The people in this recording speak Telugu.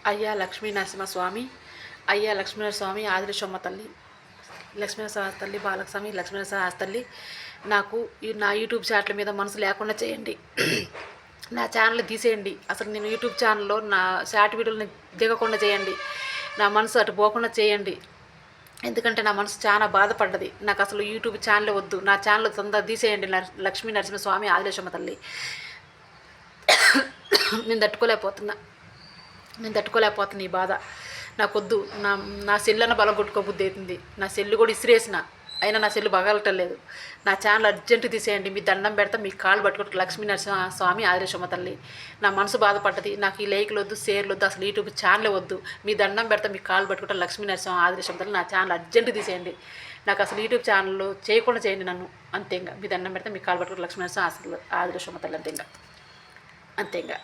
అయ్యా లక్ష్మీ నరసింహస్వామి, అయ్యా లక్ష్మీనరస్వామి, ఆదిలక్ష్మమ్మ తల్లి, లక్ష్మీనరసింహ తల్లి, బాలస్వామి, లక్ష్మీనరసింహ తల్లి, నాకు నా యూట్యూబ్ ఛానల్ మీద మనసు లేకుండా చేయండి. నా ఛానల్ తీసేయండి. అసలు నేను యూట్యూబ్ ఛానల్లో నా షార్ట్ వీడియోలని దిగకుండా చేయండి. నా మనసు అటు పోకుండా చేయండి. ఎందుకంటే నా మనసు చాలా బాధపడ్డది. నాకు అసలు యూట్యూబ్ ఛానల్ వద్దు. నా ఛానల్ తొందర తీసేయండి. లక్ష్మీ నరసింహస్వామి, ఆదిలక్ష్మమ్మ తల్లి. నేను తట్టుకోలేకపోతున్నా. ఈ బాధ నాకొద్దు. నా నా సెల్లన్న బలం కొట్టుకోబుద్ధి అవుతుంది. నా సెల్లు కూడా ఇసిరేసిన, అయినా నా సెల్లు బగలటం లేదు. నా ఛానల్ అర్జెంట్ తీసేయండి. మీ దండం పెడతా, మీ కాళ్ళు పట్టుకుంటూ లక్ష్మీ నరసింహ స్వామి, ఆదిలక్ష్మమ్మ తల్లి. నా మనసు బాధపడ్డది. నాకు ఈ లైక్లు వద్దు, షేర్లు వద్దు, అసలు యూట్యూబ్ ఛానల్ వద్దు. మీ దండం పెడతా, మీ కాళ్ళు పట్టుకుంటా లక్ష్మీ నరసింహ, ఆదిలక్ష్మమ్మ తల్లి. నా ఛానల్ అర్జెంట్ తీసేయండి. నాకు అసలు యూట్యూబ్ ఛానల్ చేయకుండా చేయండి నన్ను. అంతేగా మీ దండం పెడతా, మీ కాళ్ళు పట్టుకుంటా లక్ష్మీ నరసింహ, ఆదిలక్ష్మమ్మ తల్లి. అంతేగా.